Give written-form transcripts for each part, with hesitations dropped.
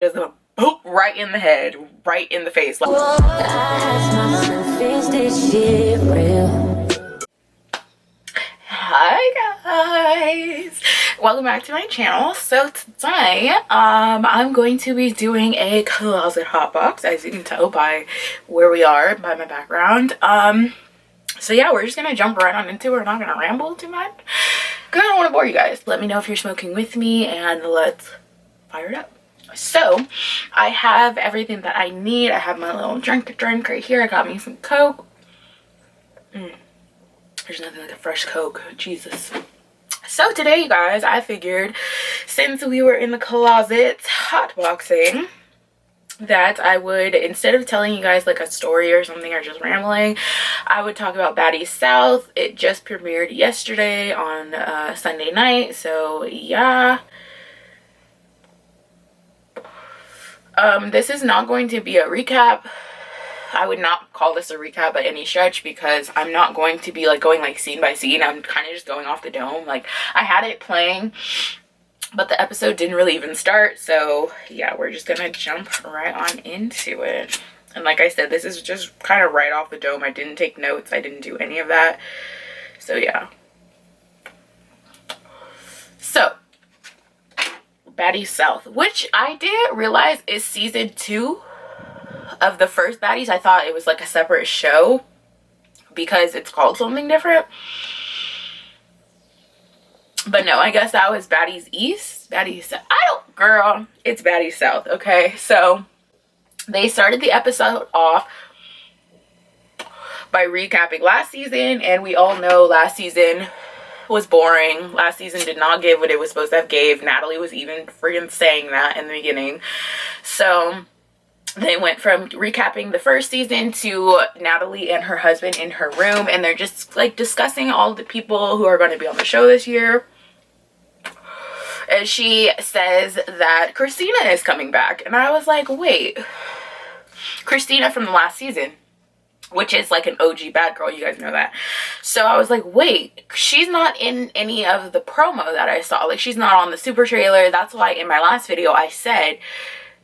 Just a boop right in the head, right in the face. Like, hi guys, welcome back to my channel. So today I'm going to be doing a closet hotbox, as you can tell by where we are, by my background. So yeah, we're just gonna jump right on into it. We're not gonna ramble too much because I don't want to bore you guys. Let me know if you're smoking with me and let's fire it up. So I have everything that I need. I have my little drink right here. I got me some Coke. There's nothing like a fresh Coke, Jesus. So today, you guys, I figured since we were in the closet hotboxing, that I would, instead of telling you guys like a story or something or just rambling, I would talk about Baddies South. It just premiered yesterday on Sunday night, so yeah. This is not going to be a recap. I would not call this a recap by any stretch because I'm not going to be like going like scene by scene. I'm kind of just going off the dome. Like, I had it playing, but the episode didn't really even start. So yeah, we're just gonna jump right on into it. And like I said, this is just kind of right off the dome. I didn't take notes. I didn't do any of that. So yeah. So Baddies South, which I didn't realize is season 2 of the first Baddies. I thought it was like a separate show because it's called something different. But no, I guess that was Baddies East, Baddies South. Girl, it's Baddies South, okay? So they started the episode off by recapping last season, and we all know last season was boring. Last season did not give what it was supposed to have gave. Natalie was even freaking saying that in the beginning. So they went from recapping the first season to Natalie and her husband in her room, and they're just like discussing all the people who are going to be on the show this year. And she says that Christina is coming back, and I was like, wait, Christina from the last season, which is like an OG bad girl, you guys know that. So I was like, wait, she's not in any of the promo that I saw. Like, she's not on the super trailer. That's why in my last video I said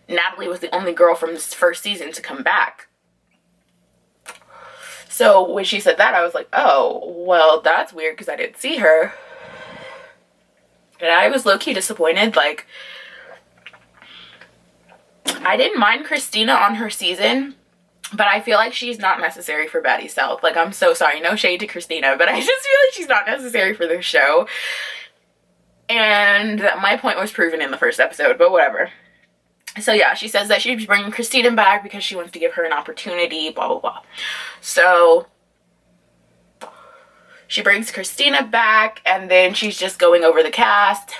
Natalie was the only girl from this first season to come back. So when she said that, I was like, oh, well, that's weird because I didn't see her. And I was low-key disappointed. Like, I didn't mind Christina on her season, but I feel like she's not necessary for Baddies South. Like, I'm so sorry, no shade to Christina, but I just feel like she's not necessary for this show. And my point was proven in the first episode, but whatever. So yeah, she says that she's bringing Christina back because she wants to give her an opportunity, blah, blah, blah. So she brings Christina back, and then she's just going over the cast.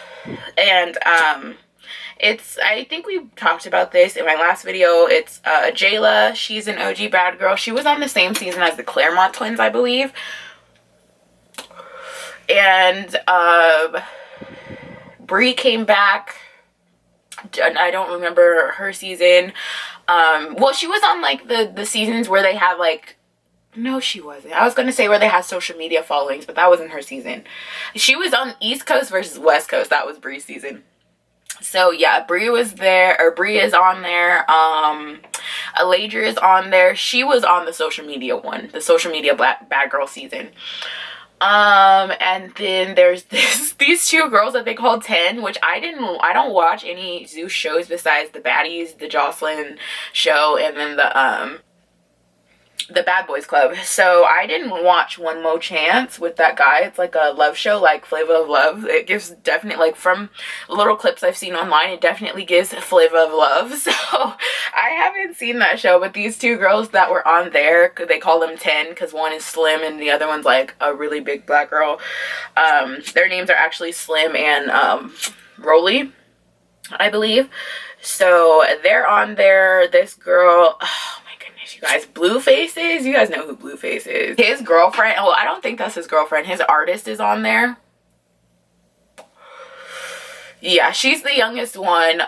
And I think we talked about this in my last video. It's Jayla. She's an OG bad girl. She was on the same season as the Claremont twins, I believe. And Bree came back. I don't remember her season. Well, she was on like the seasons where they have like, no, she wasn't. I was going to say where they had social media followings, but that wasn't her season. She was on East Coast versus West Coast. That was Bree's season. So yeah, Bree was there, or Bree is on there. Aladra is on there. She was on the social media one, the social media bad girl season. And then there's these two girls that they call 10, which I don't watch any Zeus shows besides the Baddies, the Jocelyn show, and then the Bad Boys Club. So I didn't watch One Mo Chance with that guy. It's like a love show, like Flavor of Love. It gives definitely, like, from little clips I've seen online, it definitely gives Flavor of Love. So I haven't seen that show, but these two girls that were on there, they call them 10 because one is Slim and the other one's like a really big black girl. Their names are actually Slim and Rolly, I believe. So they're on there. This girl, oh my goodness, you guys, Blueface, you guys know who Blueface is. His girlfriend, well, I don't think that's his girlfriend. His artist is on there. Yeah, she's the youngest one.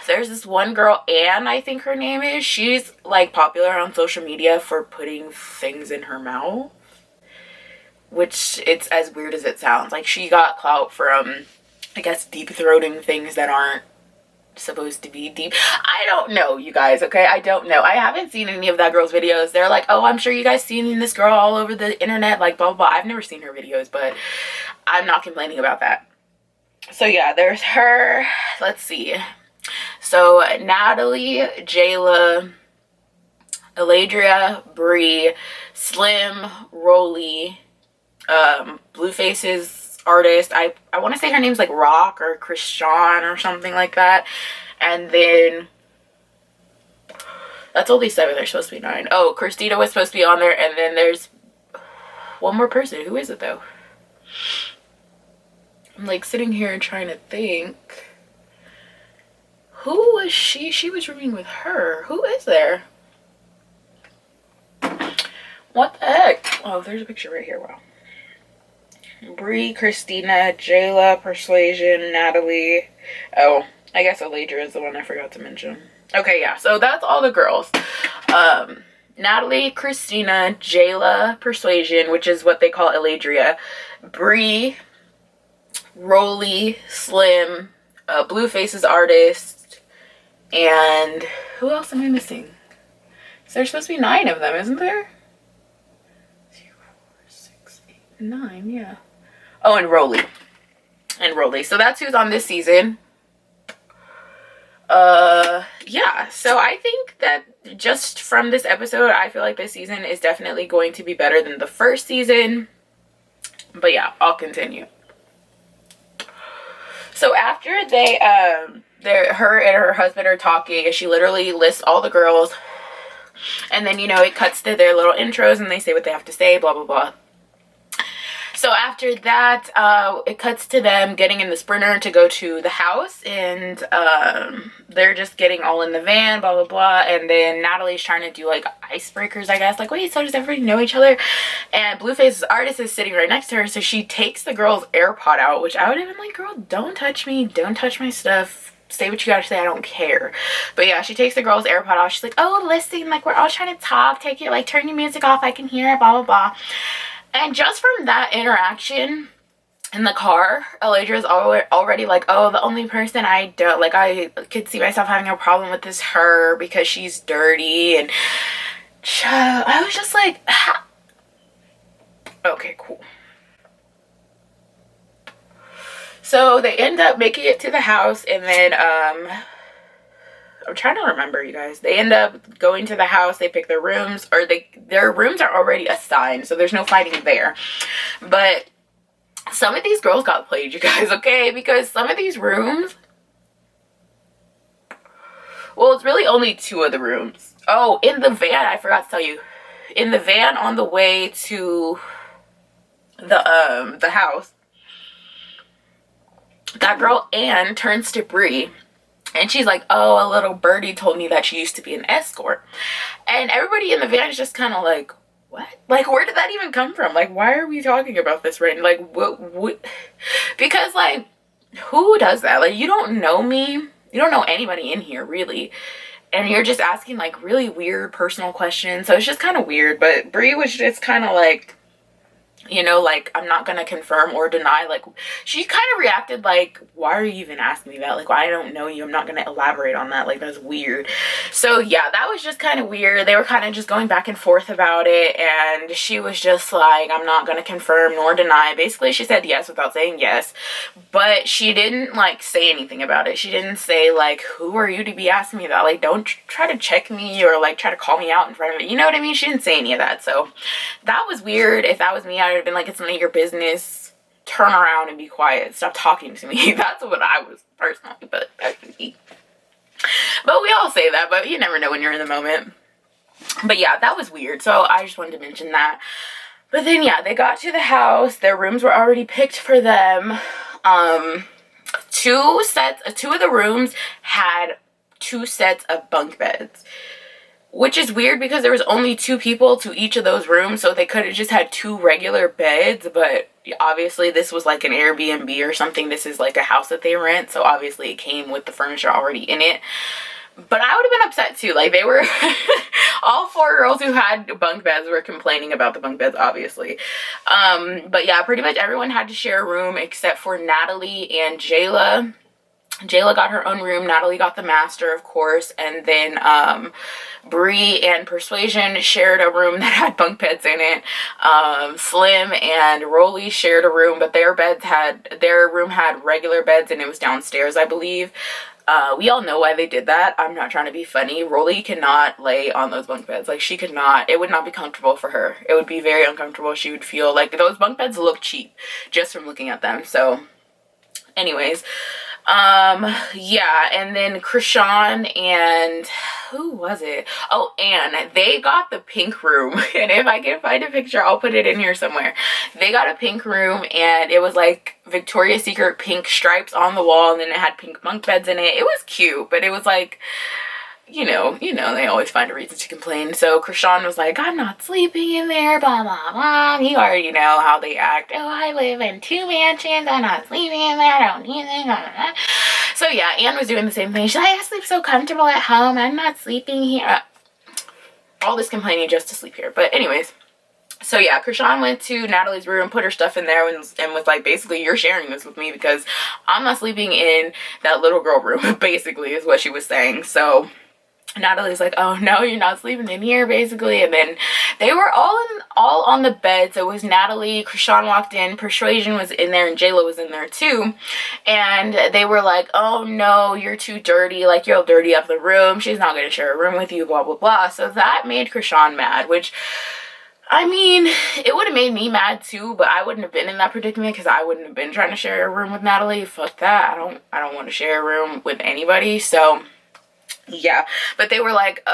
There's this one girl, Anne, I think her name is. She's like popular on social media for putting things in her mouth, which it's as weird as it sounds. Like, she got clout from, I guess, deep throating things that aren't supposed to be deep. I don't know, you guys, okay? I don't know. I haven't seen any of that girl's videos. They're like, oh, I'm sure you guys seen this girl all over the internet, like blah, blah, blah. I've never seen her videos, but I'm not complaining about that. So yeah, there's her. Let's see. So Natalie, Jayla, Eladria, Bree, Slim, Rolly, Blueface's artist. I want to say her name's like Rock or Christian or something like that. And then that's only 7. There's supposed to be 9. Oh, Christina was supposed to be on there. And then there's one more person. Who is it though? I'm like sitting here and trying to think. Who was she? She was rooming with her. Who is there? What the heck? Oh, there's a picture right here. Wow. Bree, Christina, Jayla, Persuasion, Natalie. Oh, I guess Eladria is the one I forgot to mention. Okay, yeah. So that's all the girls. Natalie, Christina, Jayla, Persuasion, which is what they call Eladria, Bree, Rolly, Slim, Blueface's artist, and who else am I missing? So there's supposed to be 9 of them, isn't there? 2, 4, 6, 8, 9, yeah. Oh, and Rolly. And Rolly. So that's who's on this season. Yeah, so I think that just from this episode, I feel like this season is definitely going to be better than the first season. But yeah, I'll continue. So after her and her husband are talking, she literally lists all the girls, and then, you know, it cuts to their little intros and they say what they have to say, blah, blah, blah. So after that, it cuts to them getting in the Sprinter to go to the house, and they're just getting all in the van, blah, blah, blah. And then Natalie's trying to do like icebreakers, I guess. Like, wait, so does everybody know each other? And Blueface's artist is sitting right next to her, so she takes the girl's AirPod out, which I would have been like, girl, don't touch me. Don't touch my stuff. Say what you gotta say, I don't care. But yeah, she takes the girl's AirPod off. She's like, oh, listen, like, we're all trying to talk. Take it, like, turn your music off. I can hear it, blah, blah, blah. And just from that interaction in the car, Eladria's already like, oh, the only person I don't, like, I could see myself having a problem with is her because she's dirty. And I was just like, ha. Okay, cool. So they end up making it to the house, and then, I'm trying to remember, you guys. They end up going to the house. They pick their rooms, or their rooms are already assigned, so there's no fighting there. But some of these girls got played, you guys, okay? Because some of these rooms, well, it's really only 2 of the rooms. Oh, in the van, I forgot to tell you. In the van on the way to the house, that girl Anne turns to Bree. And she's like, oh, a little birdie told me that she used to be an escort. And everybody in the van is just kind of like, what? Like, where did that even come from? Like, why are we talking about this right now? Like, what? Because, like, who does that? Like, you don't know me. You don't know anybody in here, really. And you're just asking, like, really weird personal questions. So it's just kind of weird. But Bree was just kind of like, you know, like, I'm not gonna confirm or deny. Like, she kind of reacted like, why are you even asking me that? Like, well, I don't know you. I'm not gonna elaborate on that. Like, that's weird. So yeah, that was just kind of weird. They were kind of just going back and forth about it, and she was just like, I'm not gonna confirm nor deny. Basically, she said yes without saying yes, but she didn't, like, say anything about it. She didn't say, like, who are you to be asking me that? Like, don't try to check me or, like, try to call me out in front of me. You know what I mean? She didn't say any of that. So that was weird. If that was me, I would have been like, it's none of your business. Turn around and be quiet. Stop talking to me. That's what I was personally, but that's me. But we all say that, but you never know when you're in the moment. But yeah, that was weird. So I just wanted to mention that. But then yeah, they got to the house. Their rooms were already picked for them. 2 of the rooms had 2 sets of bunk beds, which is weird because there was only 2 people to each of those rooms, so they could have just had 2 regular beds. But obviously this was like an Airbnb or something. This is like a house that they rent, so obviously it came with the furniture already in it. But I would have been upset too. Like, they were all 4 girls who had bunk beds were complaining about the bunk beds, obviously. But yeah, pretty much everyone had to share a room except for Natalie and Jayla. Jayla got her own room. Natalie got the master, of course. And then Bree and Persuasion shared a room that had bunk beds in it. Slim and Rolly shared a room, but their room had regular beds and it was downstairs, I believe. We all know why they did that. I'm not trying to be funny. Rolly cannot lay on those bunk beds. Like, she could not. It would not be comfortable for her. It would be very uncomfortable. She would feel like those bunk beds look cheap just from looking at them. So anyways, yeah, and then Krishan and who was it? Oh, Anne. They got the pink room, and if I can find a picture, I'll put it in here somewhere. They got a pink room, and it was like Victoria's Secret pink stripes on the wall, and then it had pink bunk beds in it. It was cute, but it was like, you know, they always find a reason to complain. So Krishan was like, I'm not sleeping in there, blah, blah, blah. You already know how they act. Oh, I live in 2 mansions. I'm not sleeping in there. I don't need it. Blah, blah, blah. So yeah, Anne was doing the same thing. She's like, I sleep so comfortable at home. I'm not sleeping here. All this complaining just to sleep here. But anyways, so yeah, Krishan went to Natalie's room, put her stuff in there, and was like, basically, you're sharing this with me because I'm not sleeping in that little girl room, basically, is what she was saying. So Natalie's like, oh no, you're not sleeping in here, basically. And then they were all on the bed. So it was Natalie, Krishan walked in, Persuasion was in there, and Jayla was in there too. And they were like, oh no, you're too dirty, like you'll dirty up the room, she's not gonna share a room with you, blah blah blah. So that made Krishan mad, which, I mean, it would have made me mad too, but I wouldn't have been in that predicament because I wouldn't have been trying to share a room with Natalie. Fuck that. I don't want to share a room with anybody. So yeah, but they were like,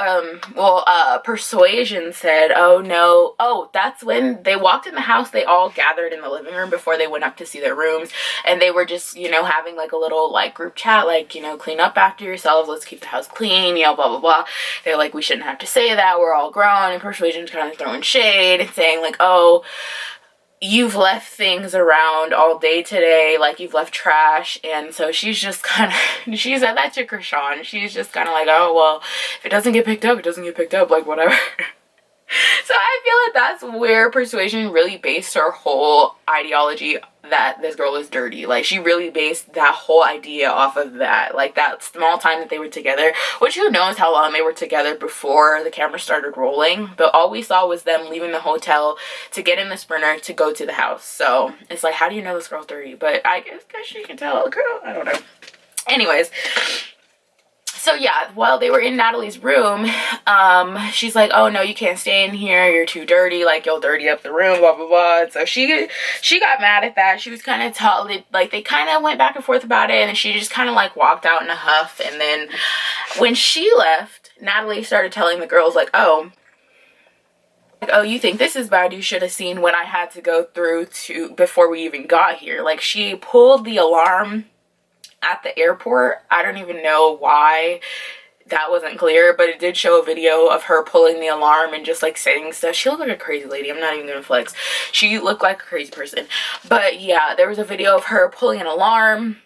Persuasion said, oh no, oh, that's when they walked in the house. They all gathered in the living room before they went up to see their rooms, and they were just, you know, having like a little like group chat, like, you know, clean up after yourselves, let's keep the house clean, you know, blah blah blah. They're like, we shouldn't have to say that, we're all grown. And Persuasion's kind of throwing shade and saying like, oh, you've left things around all day today, like you've left trash. And so she's just kind of, she said that to Krishan. She's just kind of like, oh, well, if it doesn't get picked up, it doesn't get picked up, like whatever. So I feel like that's where Persuasion really based her whole ideology that this girl is dirty. Like, she really based that whole idea off of that, like that small time that they were together, which who knows how long they were together before the camera started rolling. But all we saw was them leaving the hotel to get in the Sprinter to go to the house. So it's like, how do you know this girl's dirty? But I guess she can tell, girl, I don't know. Anyways, so yeah, while they were in Natalie's room, she's like, oh no, you can't stay in here, you're too dirty, like you'll dirty up the room, blah blah blah. And so she got mad at that. She was kind of they kind of went back and forth about it, and she just kind of like walked out in a huff. And then when she left, Natalie started telling the girls like, oh, you think this is bad? You should have seen what I had to go through before we even got here. Like, she pulled the alarm at the airport. I don't even know why that wasn't clear, but it did show a video of her pulling the alarm and just like saying stuff. She looked like a crazy lady. I'm not even gonna flex. She looked like a crazy person. But yeah, there was a video of her pulling an alarm,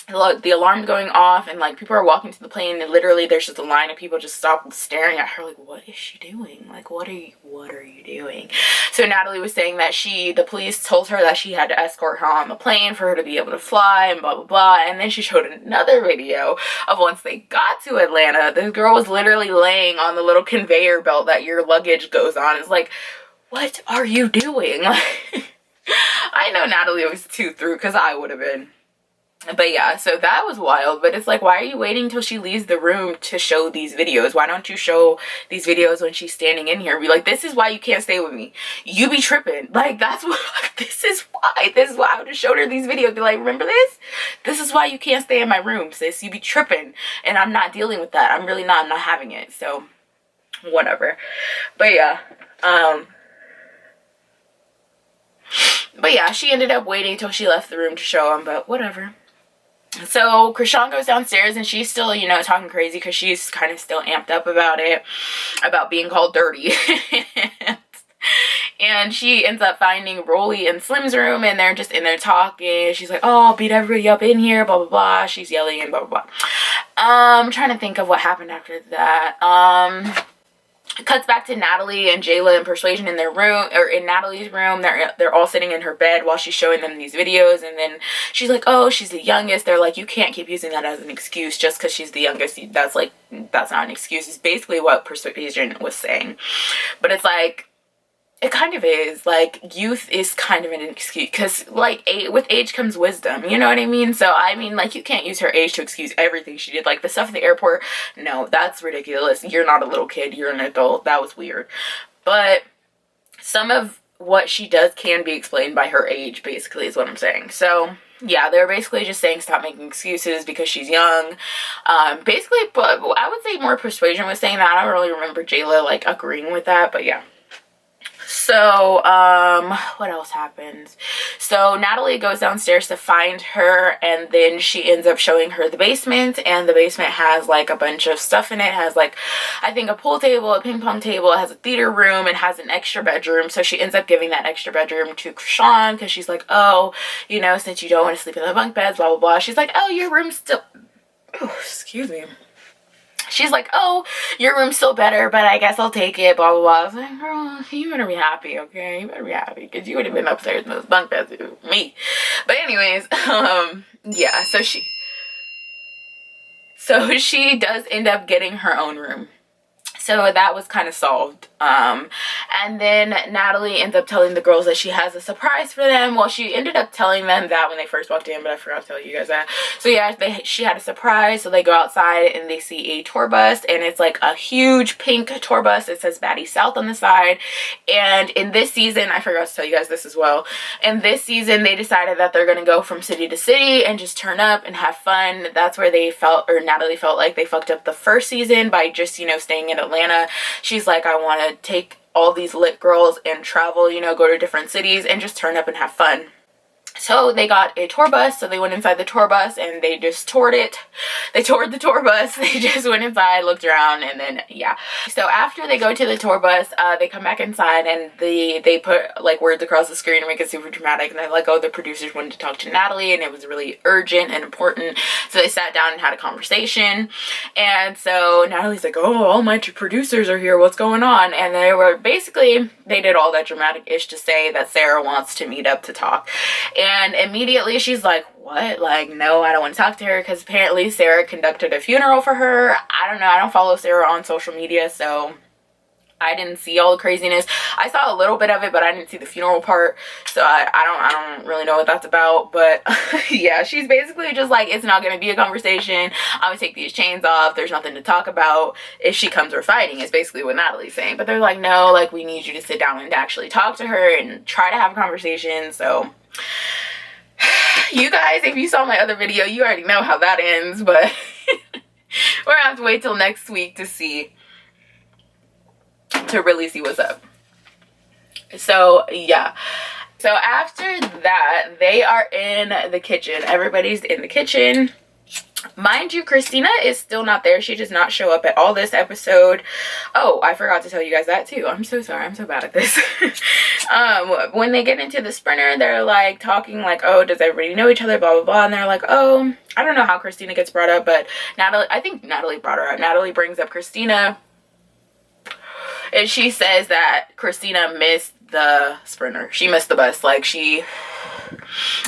the alarm going off, and like people are walking to the plane, and literally there's just a line of people just stop staring at her like, what is she doing? Like, what are you doing? So Natalie was saying that the police told her that she had to escort her on the plane for her to be able to fly, and blah blah blah. And then she showed another video of once they got to Atlanta, this girl was literally laying on the little conveyor belt that your luggage goes on. It's like, what are you doing? Like, I know Natalie was too through, because I would have been. But yeah, so that was wild. But it's like, why are you waiting till she leaves the room to show these videos? Why don't you show these videos when she's standing in here? Be like, this is why you can't stay with me. You be tripping. Like, that's what, this is why I would have showed her these videos. Be like, remember this? This is why you can't stay in my room, sis. You be tripping. And I'm not dealing with that. I'm not having it. So, whatever. But yeah, she ended up waiting till she left the room to show him, but whatever. So Krishan goes downstairs, and she's still, you know, talking crazy because she's kind of still amped up about it, about being called dirty. And she ends up finding Rolly in Slim's room, and they're just in there talking. She's like, oh, I'll beat everybody up in here, blah blah blah. She's yelling and blah blah blah. I'm trying to think of what happened after that. It cuts back to Natalie and Jayla and Persuasion in their room, or in Natalie's room. They're all sitting in her bed while she's showing them these videos, and then she's like, oh, she's the youngest. They're like, you can't keep using that as an excuse just because she's the youngest. That's not an excuse. It's basically what Persuasion was saying. But it's like, it kind of is. Like, youth is kind of an excuse, because like with age comes wisdom, you know what I mean? So I mean, like, you can't use her age to excuse everything she did. Like the stuff at the airport, no, that's ridiculous. You're not a little kid, you're an adult. That was weird. But some of what she does can be explained by her age, basically, is what I'm saying. So yeah, they're basically just saying stop making excuses because she's young. Basically, but I would say more Persuasion was saying that. I don't really remember Jayla like agreeing with that, but yeah. So, what else happens? So Natalie goes downstairs to find her, and then she ends up showing her the basement, and the basement has like a bunch of stuff in it. It has like, I think, a pool table, a ping pong table, it has a theater room, it has an extra bedroom. So she ends up giving that extra bedroom to Krishan, because she's like, oh, you know, since you don't want to sleep in the bunk beds, blah, blah, blah. She's like, oh, your room's still, oh, excuse me. She's like, oh, your room's still better, but I guess I'll take it, blah, blah, blah. I was like, girl, you better be happy, okay? You better be happy, because you would have been upstairs in those bunk beds with me. But anyways, yeah, so she does end up getting her own room. So that was kind of solved. And then Natalie ends up telling the girls that she has a surprise for them. Well, she ended up telling them that when they first walked in, but I forgot to tell you guys that. So yeah, she had a surprise. So they go outside and they see a tour bus, and it's like a huge pink tour bus. It says Baddies South on the side. And in this season, I forgot to tell you guys this as well. In this season, they decided that they're going to go from city to city and just turn up and have fun. That's where they felt, or Natalie felt like they fucked up the first season by just, you know, staying in Atlanta. She's like, I want to take all these lit girls and travel, you know, go to different cities and just turn up and have fun. So they got a tour bus, so they went inside the tour bus and they just toured it. They toured the tour bus, they just went inside, looked around, and then, yeah. So after they go to the tour bus, they come back inside and they put, like, words across the screen to make it super dramatic, and they're like, oh, the producers wanted to talk to Natalie, and it was really urgent and important. So they sat down and had a conversation, and so Natalie's like, oh, all my producers are here, what's going on? And they were basically, they did all that dramatic-ish to say that Sarah wants to meet up to talk. And immediately she's like, what? Like, no, I don't want to talk to her, because apparently Sarah conducted a funeral for her. I don't know. I don't follow Sarah on social media, so I didn't see all the craziness. I saw a little bit of it, but I didn't see the funeral part, so I don't really know what that's about. But yeah, she's basically just like, it's not going to be a conversation. I'm going to take these chains off. There's nothing to talk about. If she comes, we're fighting, is basically what Natalie's saying. But they're like, no, like, we need you to sit down and actually talk to her and try to have a conversation. So you guys, if you saw my other video, you already know how that ends, but we're gonna have to wait till next week to really see what's up. So yeah, so after that, they are in the kitchen. Everybody's in the kitchen. Mind you, Christina is still not there. She does not show up at all this episode. Oh, I forgot to tell you guys that too. I'm so sorry. I'm so bad at this. When they get into the Sprinter, they're like talking like, oh, does everybody know each other, blah, blah, blah. And they're like, oh, I don't know how Christina gets brought up, but Natalie, I think Natalie brought her up. Natalie brings up Christina, and she says that Christina missed the Sprinter. She missed the bus. Like, she,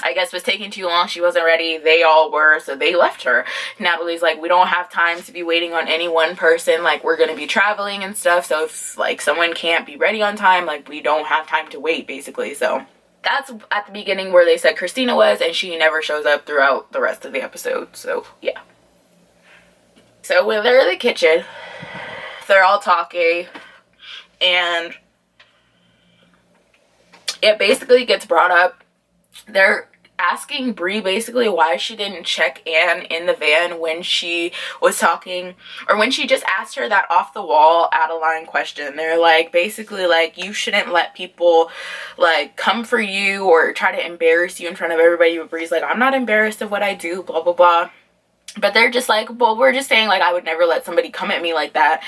I guess, was taking too long. She wasn't ready. They all were, so they left her. Natalie's like, we don't have time to be waiting on any one person. Like, we're going to be traveling and stuff. So if, like, someone can't be ready on time, like, we don't have time to wait, basically. So that's at the beginning where they said Christina was, and she never shows up throughout the rest of the episode. So, yeah. So when they're in the kitchen, they're all talking, and it basically gets brought up. They're asking Bree basically why she didn't check Anne in the van when she was talking, or when she just asked her that off the wall, out of line question. They're like, basically like, you shouldn't let people like come for you or try to embarrass you in front of everybody. But Bree's like, I'm not embarrassed of what I do, blah, blah, blah. But they're just like, well, we're just saying, like, I would never let somebody come at me like that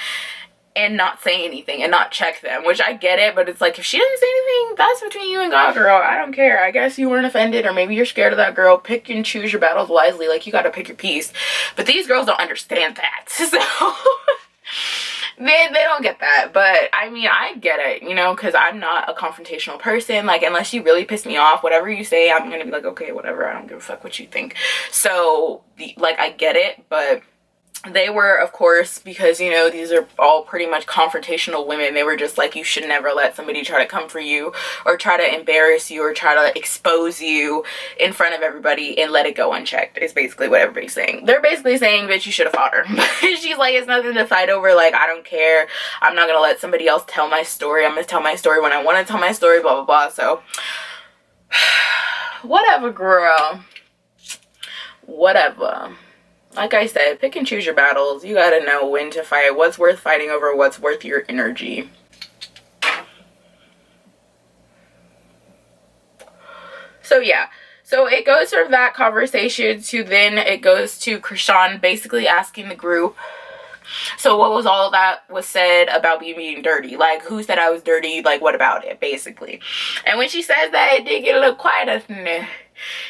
and not say anything and not check them, which I get it, but it's like, if she doesn't say anything, that's between you and God, girl. I don't care. I guess you weren't offended, or maybe you're scared of that girl. Pick and choose your battles wisely. Like, you gotta pick your piece. But these girls don't understand that. So they don't get that. But I mean, I get it, you know, because I'm not a confrontational person. Like, unless you really piss me off, whatever you say, I'm gonna be like, okay, whatever, I don't give a fuck what you think. So like, I get it. But they were, of course, because, you know, these are all pretty much confrontational women, they were just like, you should never let somebody try to come for you or try to embarrass you or try to expose you in front of everybody and let it go unchecked, is basically what everybody's saying. They're basically saying, bitch, you should have fought her. She's like, it's nothing to fight over. Like, I don't care. I'm not gonna let somebody else tell my story. I'm gonna tell my story when I want to tell my story, blah, blah, blah. So, whatever, girl. Whatever. Like I said, pick and choose your battles. You gotta know when to fight, what's worth fighting over, what's worth your energy. So yeah, so it goes from that conversation to then it goes to Krishan basically asking the group, so what was all that was said about me being dirty? Like, who said I was dirty? Like, what about it, basically? And when she says that, it did get a little quiet.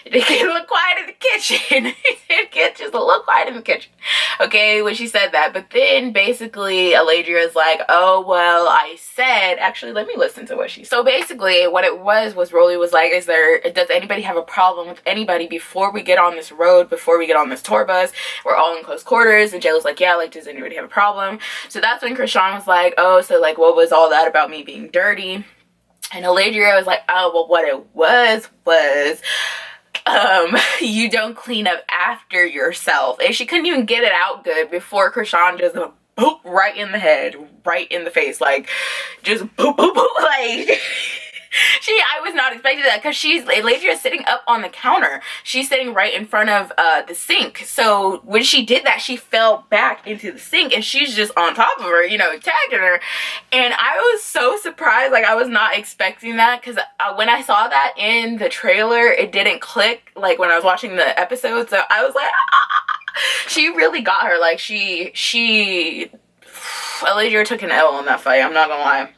It did get a little quiet in the kitchen. It get just a little quiet in the kitchen. Okay, when she said that. But then, basically, Aladria is like, oh, well, I said... Actually, let me listen to what she said. So, basically, what it was Rolly was like, does anybody have a problem with anybody before we get on this road, before we get on this tour bus? We're all in close quarters. And Jay was like, yeah, like, does anybody have a problem? So, that's when Krishan was like, oh, so, like, what was all that about me being dirty? And Aladria was like, oh, well, what it was, you don't clean up after yourself. And she couldn't even get it out good before Krishan just boop right in the head, right in the face, like, just boop, boop, boop, like... I was not expecting that because Aladria is sitting up on the counter. She's sitting right in front of the sink. So when she did that, she fell back into the sink and she's just on top of her, you know, tagging her. And I was so surprised. Like, I was not expecting that because when I saw that in the trailer, it didn't click like when I was watching the episode. So I was like, she really got her. Like, Aladria took an L on that fight. I'm not gonna lie.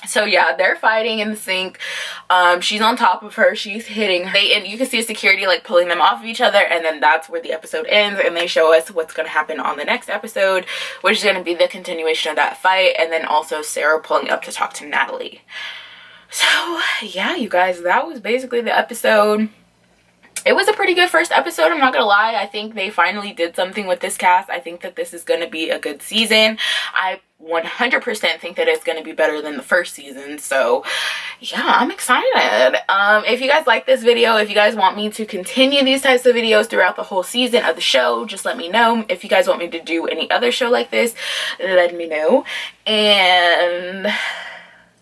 So yeah, they're fighting in the sink. She's on top of her, she's hitting her, and you can see security like pulling them off of each other, and then that's where the episode ends, and they show us what's going to happen on the next episode, which is going to be the continuation of that fight, and then also Sarah pulling up to talk to Natalie. So yeah, you guys, that was basically the episode. It was a pretty good first episode, I'm not gonna lie. I think they finally did something with this cast. I think that this is gonna be a good season. I 100% think that it's gonna be better than the first season. So yeah, I'm excited. If you guys like this video, if you guys want me to continue these types of videos throughout the whole season of the show, just let me know. If you guys want me to do any other show like this, let me know. And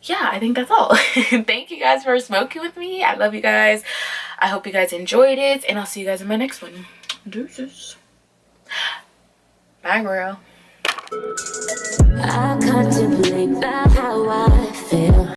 yeah, I think that's all. Thank you guys for smoking with me. I love you guys. I hope you guys enjoyed it, and I'll see you guys in my next one. Deuces. Bye, girl. I contemplate about how I feel.